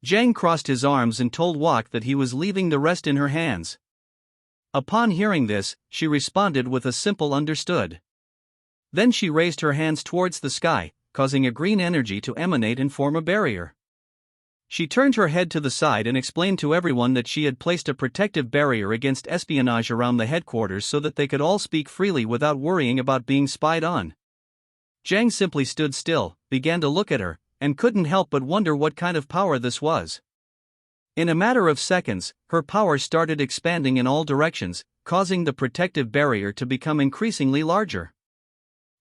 Jiang crossed his arms and told Wak that he was leaving the rest in her hands. Upon hearing this, she responded with a simple understood. Then she raised her hands towards the sky, causing a green energy to emanate and form a barrier. She turned her head to the side and explained to everyone that she had placed a protective barrier against espionage around the headquarters so that they could all speak freely without worrying about being spied on. Jiang simply stood still, began to look at her, and couldn't help but wonder what kind of power this was. In a matter of seconds, her power started expanding in all directions, causing the protective barrier to become increasingly larger.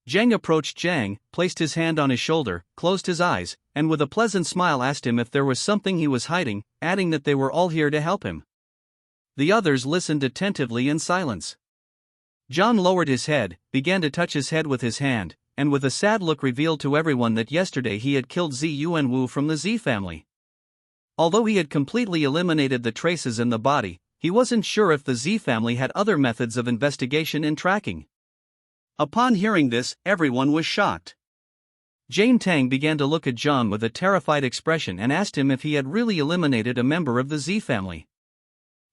Jiang approached Jiang, placed his hand on his shoulder, closed his eyes, and with a pleasant smile asked him if there was something he was hiding, adding that they were all here to help him. The others listened attentively in silence. Jiang lowered his head, began to touch his head with his hand, and with a sad look revealed to everyone that yesterday he had killed Zi Yuanwu from the Zi family. Although he had completely eliminated the traces in the body, he wasn't sure if the Zi family had other methods of investigation and tracking. Upon hearing this, everyone was shocked. Jane Tang began to look at Jiang with a terrified expression and asked him if he had really eliminated a member of the Zi family.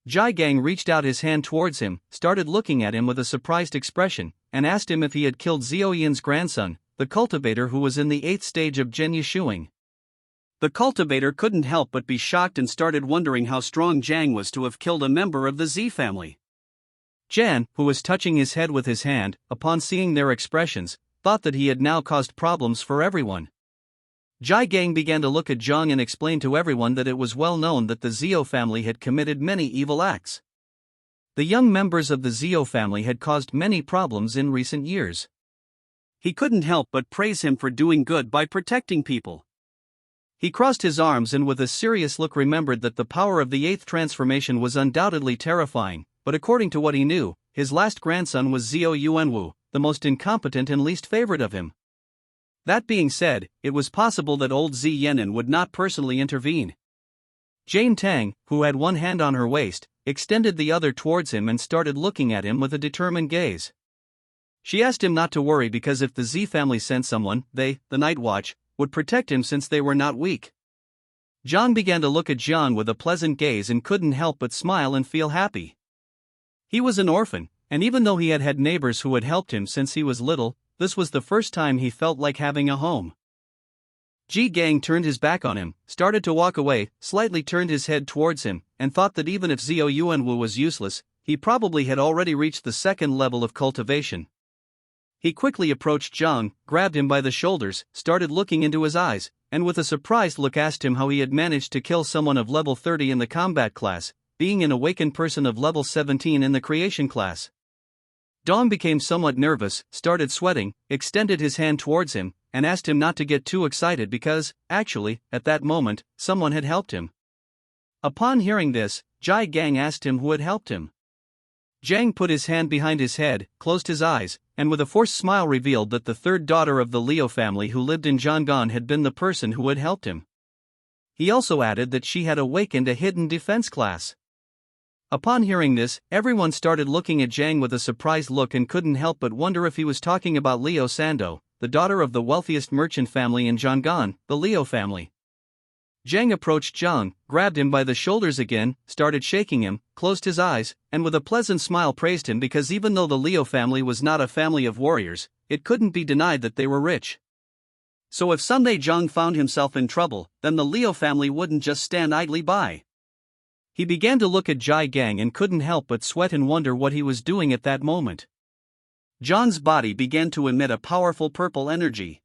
Jai Gang reached out his hand towards him, started looking at him with a surprised expression, and asked him if he had killed Xiao Yan's grandson, the cultivator who was in the 8th stage of Gen Yishuing. The cultivator couldn't help but be shocked and started wondering how strong Jiang was to have killed a member of the Zi family. Jan, who was touching his head with his hand, upon seeing their expressions, thought that he had now caused problems for everyone. Jai Gang began to look at Jiang and explain to everyone that it was well known that the Zio family had committed many evil acts. The young members of the Zio family had caused many problems in recent years. He couldn't help but praise him for doing good by protecting people. He crossed his arms and with a serious look remembered that the power of the 8th transformation was undoubtedly terrifying, but according to what he knew, his last grandson was Zio Yuanwu, the most incompetent and least favorite of him. That being said, it was possible that old Zi Yenin would not personally intervene. Jane Tang, who had one hand on her waist, extended the other towards him and started looking at him with a determined gaze. She asked him not to worry because if the Zi family sent someone, they, the Night Watch, would protect him since they were not weak. Jiang began to look at Jiang with a pleasant gaze and couldn't help but smile and feel happy. He was an orphan, and even though he had had neighbors who had helped him since he was little, this was the first time he felt like having a home. Ji Gang turned his back on him, started to walk away, slightly turned his head towards him, and thought that even if Zio Yuanwu was useless, he probably had already reached the 2nd level of cultivation. He quickly approached Jiang, grabbed him by the shoulders, started looking into his eyes, and with a surprised look asked him how he had managed to kill someone of level 30 in the combat class, being an awakened person of level 17 in the creation class. Dong became somewhat nervous, started sweating, extended his hand towards him, and asked him not to get too excited because, actually, at that moment, someone had helped him. Upon hearing this, Jai Gang asked him who had helped him. Jiang put his hand behind his head, closed his eyes, and with a forced smile revealed that the 3rd daughter of the Liu family who lived in Jianggan had been the person who had helped him. He also added that she had awakened a hidden defense class. Upon hearing this, everyone started looking at Jiang with a surprised look and couldn't help but wonder if he was talking about Liu Sando, the daughter of the wealthiest merchant family in Jianggan, the Liu family. Jiang approached Jiang, grabbed him by the shoulders again, started shaking him, closed his eyes, and with a pleasant smile praised him because even though the Liu family was not a family of warriors, it couldn't be denied that they were rich. So if someday Jiang found himself in trouble, then the Liu family wouldn't just stand idly by. He began to look at Jai Gang and couldn't help but sweat and wonder what he was doing at that moment. Jiang's body began to emit a powerful purple energy.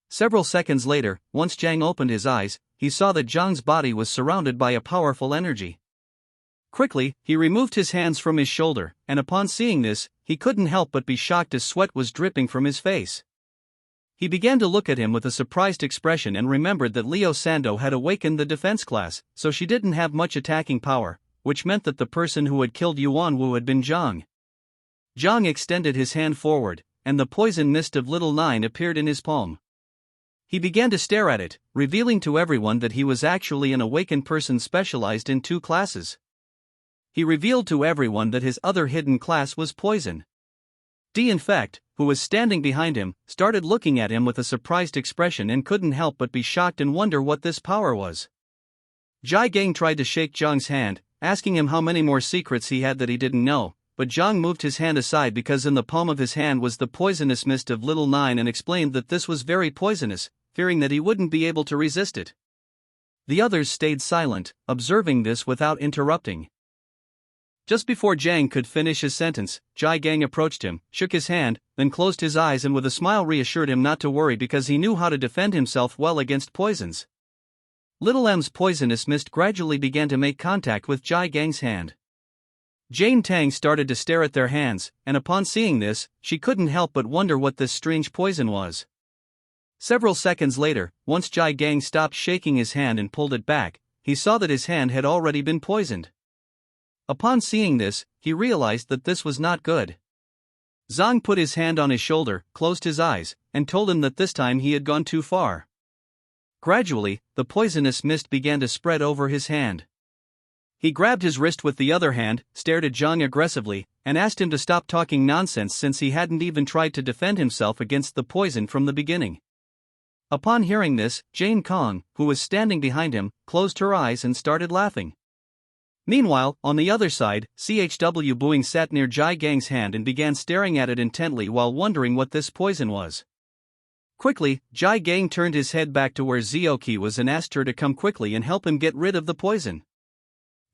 Several seconds later, once Jiang opened his eyes, he saw that Jiang's body was surrounded by a powerful energy. Quickly, he removed his hands from his shoulder, and upon seeing this, he couldn't help but be shocked as sweat was dripping from his face. He began to look at him with a surprised expression and remembered that Liu Sando had awakened the defense class, so she didn't have much attacking power, which meant that the person who had killed Yuan Wu had been Jiang. Jiang extended his hand forward, and the poison mist of Little Nine appeared in his palm. He began to stare at it, revealing to everyone that he was actually an awakened person specialized in 2 classes. He revealed to everyone that his other hidden class was poison. D, in fact, who was standing behind him, started looking at him with a surprised expression and couldn't help but be shocked and wonder what this power was. Jai Gang tried to shake Zhang's hand, asking him how many more secrets he had that he didn't know, but Zhang moved his hand aside because in the palm of his hand was the poisonous mist of Little Nine and explained that this was very poisonous, fearing that he wouldn't be able to resist it. The others stayed silent, observing this without interrupting. Just before Zhang could finish his sentence, Jai Gang approached him, shook his hand, then closed his eyes and with a smile reassured him not to worry because he knew how to defend himself well against poisons. Little M's poisonous mist gradually began to make contact with Jai Gang's hand. Jane Tang started to stare at their hands, and upon seeing this, she couldn't help but wonder what this strange poison was. Several seconds later, once Jai Gang stopped shaking his hand and pulled it back, he saw that his hand had already been poisoned. Upon seeing this, he realized that this was not good. Zhang put his hand on his shoulder, closed his eyes, and told him that this time he had gone too far. Gradually, the poisonous mist began to spread over his hand. He grabbed his wrist with the other hand, stared at Zhang aggressively, and asked him to stop talking nonsense since he hadn't even tried to defend himself against the poison from the beginning. Upon hearing this, Jane Kong, who was standing behind him, closed her eyes and started laughing. Meanwhile, on the other side, CHW Buing sat near Jai Gang's hand and began staring at it intently while wondering what this poison was. Quickly, Jai Gang turned his head back to where Zioki was and asked her to come quickly and help him get rid of the poison.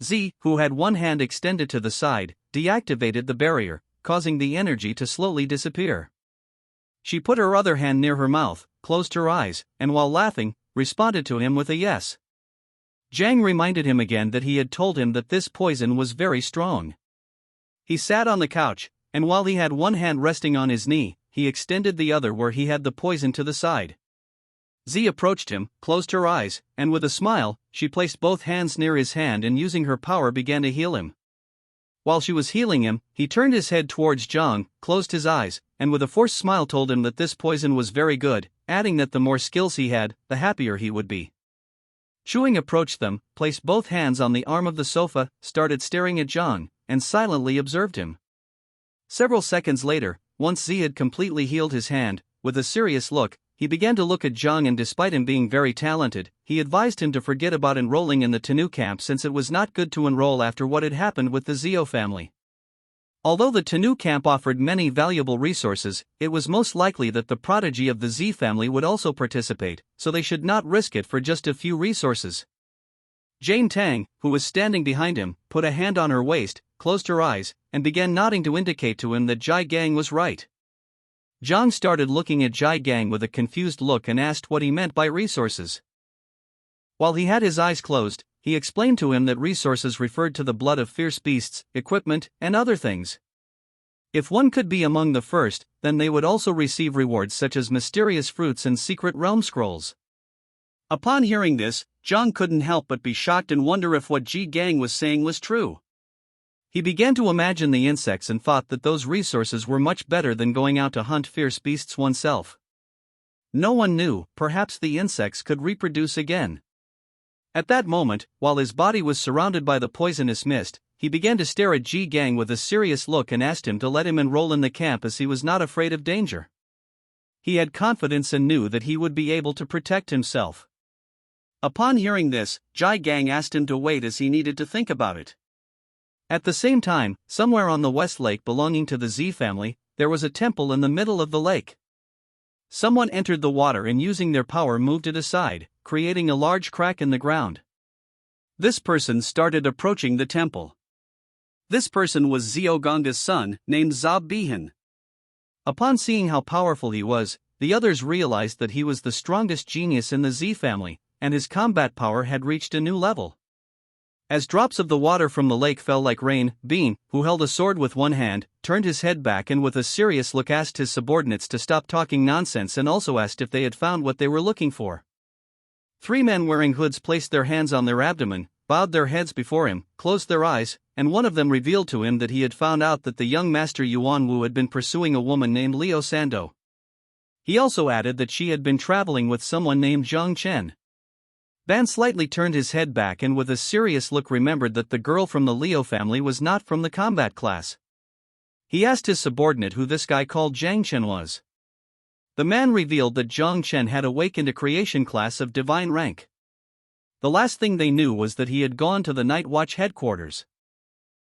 Z, who had one hand extended to the side, deactivated the barrier, causing the energy to slowly disappear. She put her other hand near her mouth, closed her eyes, and while laughing, responded to him with a yes. Zhang reminded him again that he had told him that this poison was very strong. He sat on the couch, and while he had one hand resting on his knee, he extended the other where he had the poison to the side. Z approached him, closed her eyes, and with a smile, she placed both hands near his hand and using her power began to heal him. While she was healing him, he turned his head towards Zhang, closed his eyes, and with a forced smile told him that this poison was very good, adding that the more skills he had, the happier he would be. Chuing approached them, placed both hands on the arm of the sofa, started staring at Zhang, and silently observed him. Several seconds later, once Z had completely healed his hand, with a serious look, he began to look at Zhang and despite him being very talented, he advised him to forget about enrolling in the Tenu camp since it was not good to enroll after what had happened with the Zio family. Although the Tenu camp offered many valuable resources, it was most likely that the prodigy of the Z family would also participate, so they should not risk it for just a few resources. Jane Tang, who was standing behind him, put a hand on her waist, closed her eyes, and began nodding to indicate to him that Jai Gang was right. Zhang started looking at Jai Gang with a confused look and asked what he meant by resources. While he had his eyes closed, he explained to him that resources referred to the blood of fierce beasts, equipment, and other things. If one could be among the first, then they would also receive rewards such as mysterious fruits and secret realm scrolls. Upon hearing this, Zhang couldn't help but be shocked and wonder if what Ji Gang was saying was true. He began to imagine the insects and thought that those resources were much better than going out to hunt fierce beasts oneself. No one knew, perhaps the insects could reproduce again. At that moment, while his body was surrounded by the poisonous mist, he began to stare at Ji Gang with a serious look and asked him to let him enroll in the camp as he was not afraid of danger. He had confidence and knew that he would be able to protect himself. Upon hearing this, Jai Gang asked him to wait as he needed to think about it. At the same time, somewhere on the West Lake belonging to the Z family, there was a temple in the middle of the lake. Someone entered the water and using their power moved it aside, creating a large crack in the ground. This person started approaching the temple. This person was Ziogonga's son, named Zab Bihan. Upon seeing how powerful he was, the others realized that he was the strongest genius in the Z family, and his combat power had reached a new level. As drops of the water from the lake fell like rain, Bean, who held a sword with one hand, turned his head back and with a serious look asked his subordinates to stop talking nonsense and also asked if they had found what they were looking for. 3 men wearing hoods placed their hands on their abdomen, bowed their heads before him, closed their eyes, and one of them revealed to him that he had found out that the young master Yuan Wu had been pursuing a woman named Liu Sando. He also added that she had been traveling with someone named Zhang Chen. Ban slightly turned his head back and with a serious look remembered that the girl from the Liu family was not from the combat class. He asked his subordinate who this guy called Zhang Chen was. The man revealed that Zhang Chen had awakened a creation class of divine rank. The last thing they knew was that he had gone to the night watch headquarters.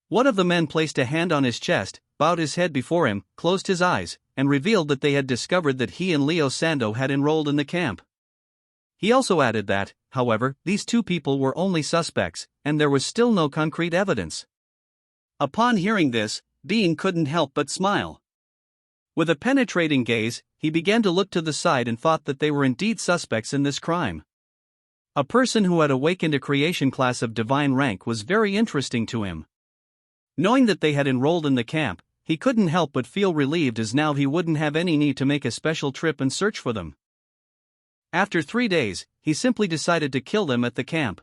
One of the men placed a hand on his chest, bowed his head before him, closed his eyes, and revealed that they had discovered that he and Leo Sando had enrolled in the camp. He also added that, however, these two people were only suspects, and there was still no concrete evidence. Upon hearing this, Dean couldn't help but smile. With a penetrating gaze, he began to look to the side and thought that they were indeed suspects in this crime. A person who had awakened a creation class of divine rank was very interesting to him. Knowing that they had enrolled in the camp, he couldn't help but feel relieved, as now he wouldn't have any need to make a special trip and search for them. After 3 days, he simply decided to kill them at the camp.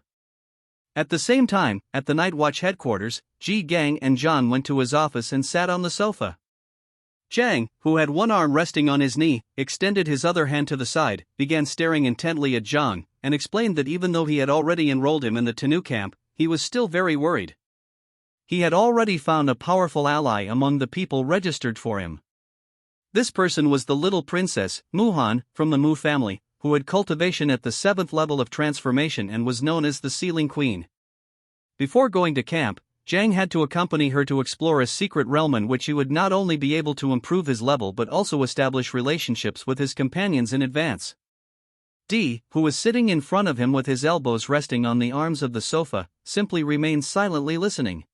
At the same time, at the night watch headquarters, Ji Gang and John went to his office and sat on the sofa. Zhang, who had one arm resting on his knee, extended his other hand to the side, began staring intently at Zhang, and explained that even though he had already enrolled him in the Tenu camp, he was still very worried. He had already found a powerful ally among the people registered for him. This person was the little princess, Muhan, from the Mu family, who had cultivation at the 7th level of transformation and was known as the Sealing Queen. Before going to camp, Zhang had to accompany her to explore a secret realm in which he would not only be able to improve his level but also establish relationships with his companions in advance. D, who was sitting in front of him with his elbows resting on the arms of the sofa, simply remained silently listening.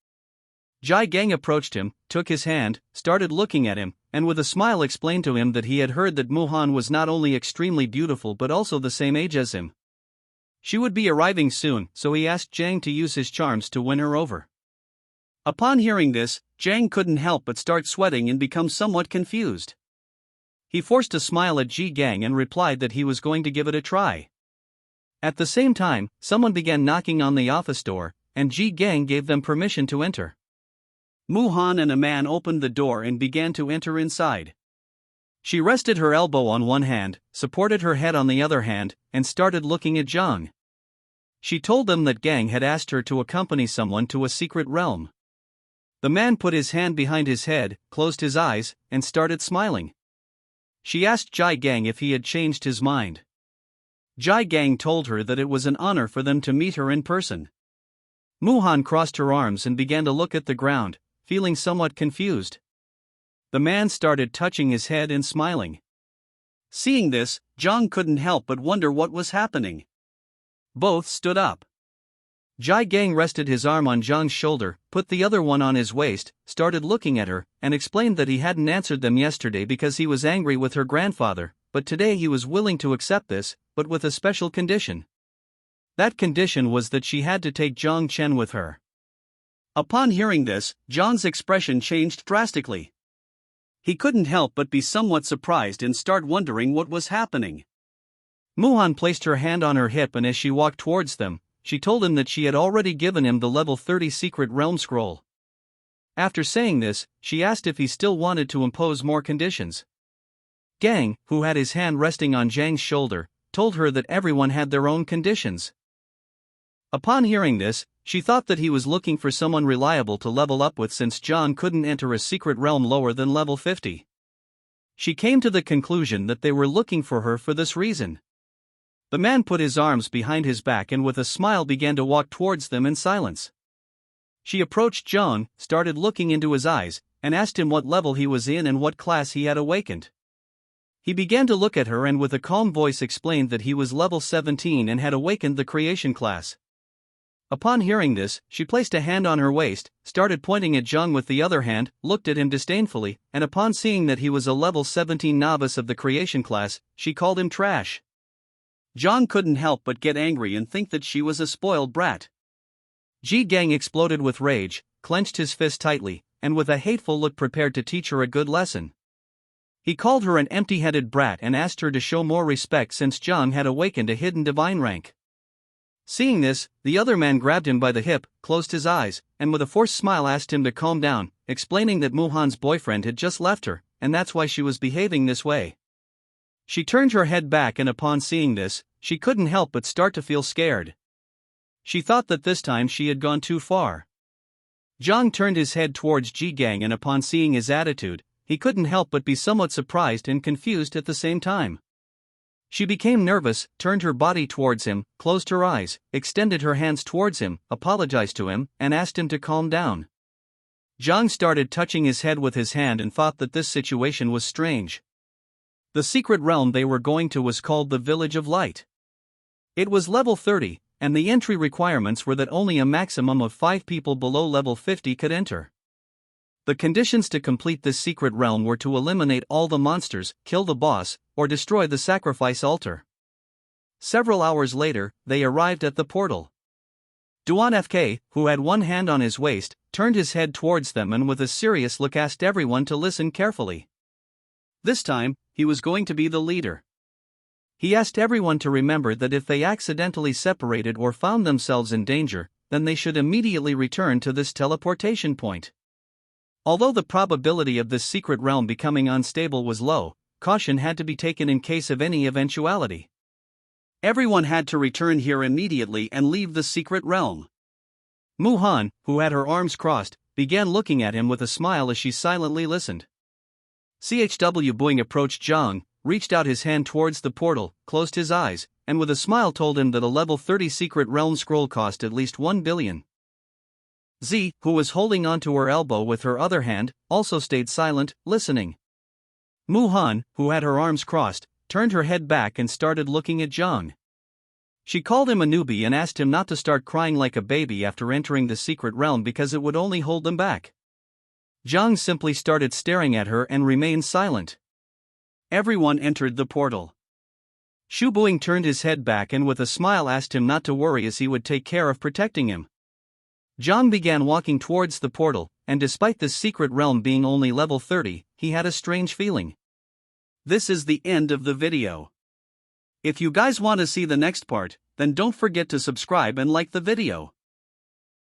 Ji Gang approached him, took his hand, started looking at him, and with a smile explained to him that he had heard that Muhan was not only extremely beautiful but also the same age as him. She would be arriving soon, so he asked Zhang to use his charms to win her over. Upon hearing this, Zhang couldn't help but start sweating and become somewhat confused. He forced a smile at Ji Gang and replied that he was going to give it a try. At the same time, someone began knocking on the office door, and Ji Gang gave them permission to enter. Muhan and a man opened the door and began to enter inside. She rested her elbow on one hand, supported her head on the other hand, and started looking at Zhang. She told them that Gang had asked her to accompany someone to a secret realm. The man put his hand behind his head, closed his eyes, and started smiling. She asked Ji Gang if he had changed his mind. Ji Gang told her that it was an honor for them to meet her in person. Muhan crossed her arms and began to look at the ground, feeling somewhat confused. The man started touching his head and smiling. Seeing this, Zhang couldn't help but wonder what was happening. Both stood up. Ji Gang rested his arm on Zhang's shoulder, put the other one on his waist, started looking at her, and explained that he hadn't answered them yesterday because he was angry with her grandfather, but today he was willing to accept this, but with a special condition. That condition was that she had to take Zhang Chen with her. Upon hearing this, Zhang's expression changed drastically. He couldn't help but be somewhat surprised and start wondering what was happening. Muhan placed her hand on her hip, and as she walked towards them, she told him that she had already given him the level 30 secret realm scroll. After saying this, she asked if he still wanted to impose more conditions. Gang, who had his hand resting on Zhang's shoulder, told her that everyone had their own conditions. Upon hearing this, she thought that he was looking for someone reliable to level up with, since John couldn't enter a secret realm lower than level 50. She came to the conclusion that they were looking for her for this reason. The man put his arms behind his back and with a smile began to walk towards them in silence. She approached John, started looking into his eyes, and asked him what level he was in and what class he had awakened. He began to look at her and with a calm voice explained that he was level 17 and had awakened the creation class. Upon hearing this, she placed a hand on her waist, started pointing at Zhang with the other hand, looked at him disdainfully, and upon seeing that he was a level 17 novice of the creation class, she called him trash. Zhang couldn't help but get angry and think that she was a spoiled brat. Ji Gang exploded with rage, clenched his fist tightly, and with a hateful look prepared to teach her a good lesson. He called her an empty-headed brat and asked her to show more respect since Zhang had awakened a hidden divine rank. Seeing this, the other man grabbed him by the hip, closed his eyes, and with a forced smile asked him to calm down, explaining that Muhan's boyfriend had just left her, and that's why she was behaving this way. She turned her head back, and upon seeing this, she couldn't help but start to feel scared. She thought that this time she had gone too far. Zhang turned his head towards Ji Gang, and upon seeing his attitude, he couldn't help but be somewhat surprised and confused at the same time. She became nervous, turned her body towards him, closed her eyes, extended her hands towards him, apologized to him, and asked him to calm down. Zhang started touching his head with his hand and thought that this situation was strange. The secret realm they were going to was called the Village of Light. It was level 30, and the entry requirements were that only a maximum of 5 people below level 50 could enter. The conditions to complete this secret realm were to eliminate all the monsters, kill the boss, or destroy the sacrifice altar. Several hours later, they arrived at the portal. Duan FK, who had one hand on his waist, turned his head towards them and with a serious look asked everyone to listen carefully. This time, he was going to be the leader. He asked everyone to remember that if they accidentally separated or found themselves in danger, then they should immediately return to this teleportation point. Although the probability of this secret realm becoming unstable was low, caution had to be taken in case of any eventuality. Everyone had to return here immediately and leave the secret realm. Muhan, who had her arms crossed, began looking at him with a smile as she silently listened. CHW Boing approached Zhang, reached out his hand towards the portal, closed his eyes, and with a smile told him that a level 30 secret realm scroll cost at least 1 billion. Z, who was holding onto her elbow with her other hand, also stayed silent, listening. Muhan, who had her arms crossed, turned her head back and started looking at Zhang. She called him a newbie and asked him not to start crying like a baby after entering the secret realm because it would only hold them back. Zhang simply started staring at her and remained silent. Everyone entered the portal. Shu Buing turned his head back and with a smile asked him not to worry as he would take care of protecting him. Zhang began walking towards the portal, and despite this secret realm being only level 30, he had a strange feeling. This is the end of the video. If you guys want to see the next part, then don't forget to subscribe and like the video.